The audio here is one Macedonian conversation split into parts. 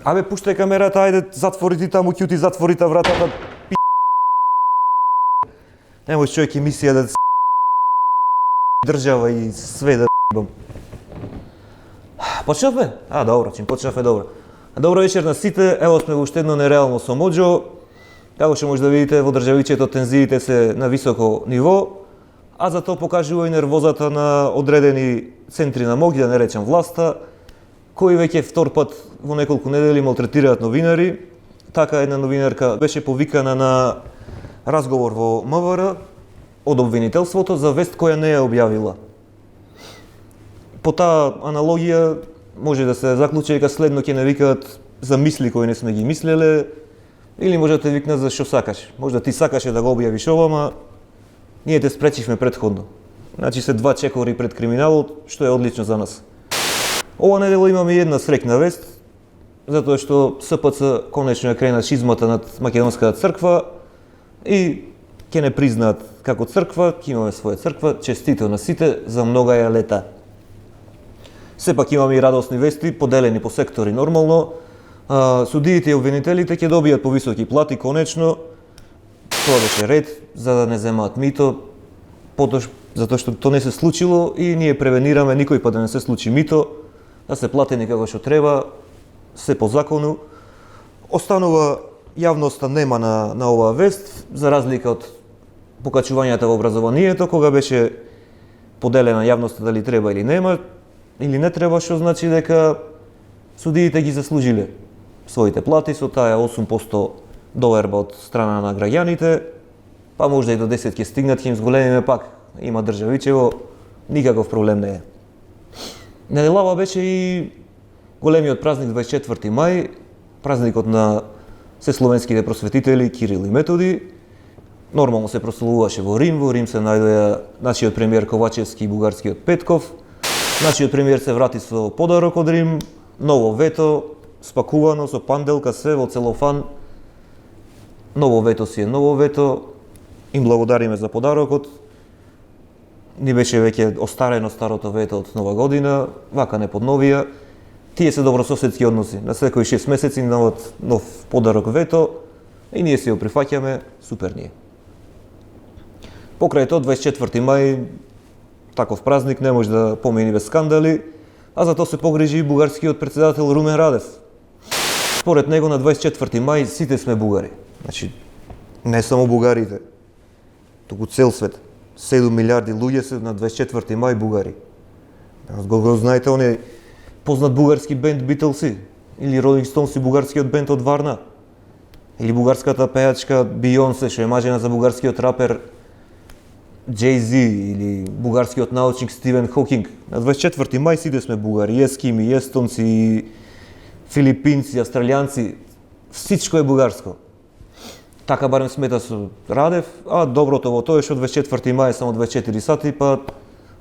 Абе, пуштај камерата, ајде, затвори ти таму ќути, затвори та вратата, пи... Немој човек емисија да држава и све да бам. Почнавме? Добро, чим почнавме, добро. Добро вечер на сите, ево сме во уште едно нереално со Моџо. Како што може да видите, во државичето тензиите се на високо ниво, а за тоа покажува и нервозата на одредени центри на моќ, да не речам власта, кои веќе втор пат во неколку недели малтретираат новинари. Така една новинарка беше повикана на разговор во МВР од обвинителството за вест која не ја објавила. По таа аналогија може да се заклучи дека следно ќе не викаат за мисли кои не сме ги мислеле, или може да те викнат за што сакаш. Може да ти сакаше да го објавиш ова, ама ние те спречивме претходно. Значи се два чекори пред криминалот, што е одлично за нас. Ова недела имаме една среќна вест, затоа што СПЦ конечно ја крена шизмата над Македонската црква и ќе не признаат како црква, ќе имаме своја црква, честито на сите за многаја лета. Сепак имаме и радосни вести, поделени по сектори нормално. Судиите и обвинителите ќе добијат повисоки плати конечно. Тоа беше ред за да не земаат мито, затоа што тоа не се случило и ние превенираме никој пат да не се случи мито, да се платени како што треба, се по закону. Останува јавноста нема на оваа вест, за разлика од покачувањата во образованието, кога беше поделена јавноста дали треба или нема, или не треба, што значи дека судиите ги заслужиле своите плати со таа 8% доверба од страна на граѓаните, па можда и до 10 ќе стигнат, ќе им зголемиме пак. Има државичево, никаков проблем не е. Неделава беше и големиот празник 24 мај, празникот на сесловенските просветители Кирил и Методи. Нормално се прославуваше во Рим се најдоа нашиот премиер Ковачевски и бугарскиот Петков. Нашиот премиер се врати со подарок од Рим, ново вето, спакувано со панделка, се во целофан. Ново вето си е ново вето, им благодариме за подарокот. Ни беше веќе остарено старото вето од Нова година, вака не подновија. Тие се добрососедски односи. На секои 6 месеци дават нов подарок вето и ние си го прифаќаме, супер ние. Покрај тоа 24 мај, таков празник не може да помине без скандали, а за тоа се погрижи и бугарскиот претседател Румен Радев. Според него на 24 мај сите сме бугари. Значи, не само бугарите, туку цел свет. 7 милиарди луѓе се на 24 мај бугари. Го знаете, он е познат бугарски бенд Beatles или Rolling Stones и бугарскиот бенд од Варна, или бугарската пејачка Бионсе, што е мажена за бугарскиот рапер Jay-Z, или бугарскиот научник Стивен Хокинг. На 24 мај сите сме бугари, и ескими, и естонци, и филипинци, австралијанци, всичко е бугарско. Така барем смета со Радев, а доброто во тоа е што 24 мај е само 24 сати, па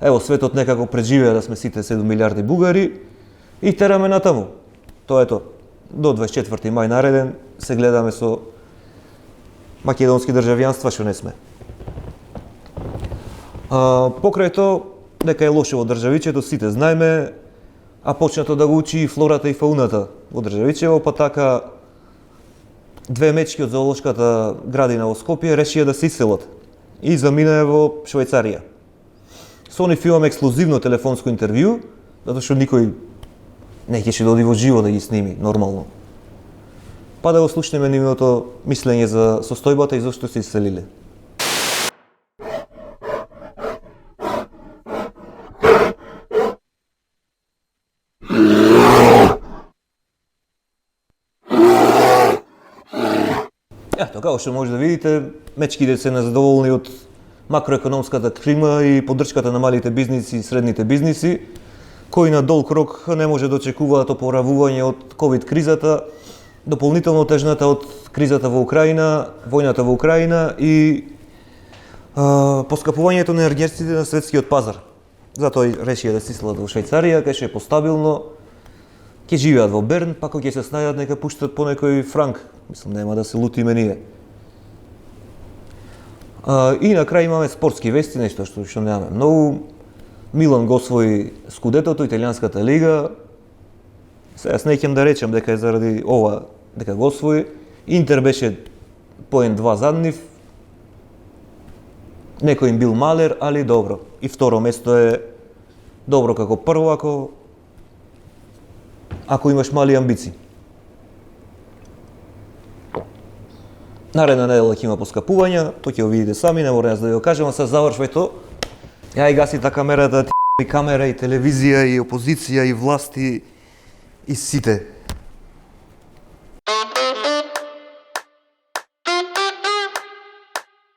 ево светот некако преживеа да сме сите 7 милиарди бугари и тераме натаму. Тоа е тоа. До 24 мај нареден се гледаме со македонски државјанства што не сме. Покрај тоа, дека е лошо во државичето, сите знаеме, а почнато да го учи и флората и фауната во државичево, па така две мечки од зоолошката градина во Скопје решија да се иселат и заминаа во Швајцарија. Со нив имаме ексклузивно телефонско интервју, затоа што никој не ќе да оди во живо да ги сними, нормално. Па да го слушнеме нивното мислење за состојбата и зошто се иселиле. Како што може да видите, мечките се незадоволни од макроекономската клима и поддршката на малите бизниси и средните бизниси, кои на долг рок не може да очекуваат опоравување од ковид кризата, дополнително тежната од кризата во Украина, војната во Украина и поскапувањето на енергетиците на светскиот пазар. Затоа и решија да се иселат во Швајцарија, кај што е постабилно, ќе живеат во Берн, па кога ќе се снајдат нека пуштат по некој франк. Мислам, нема да се лутиме ние. И на крај имаме спортски вести, нешто што немаме многу. Милан го освои скудетото, италијанската лига. Сега јас не ќе да речем дека е заради ова дека го освои. Интер беше поен 2 зад нив. Некој им бил малер, али добро. И второ место е добро како прво ако имаш мали амбиции. Наредна недела ќе има поскапувања, тоа ќе го видите сами, не мора јас да ви го кажам, а сега завршвај то. Ја и гаси та камерата, и камера, и телевизија, и опозиција, и власти, и сите.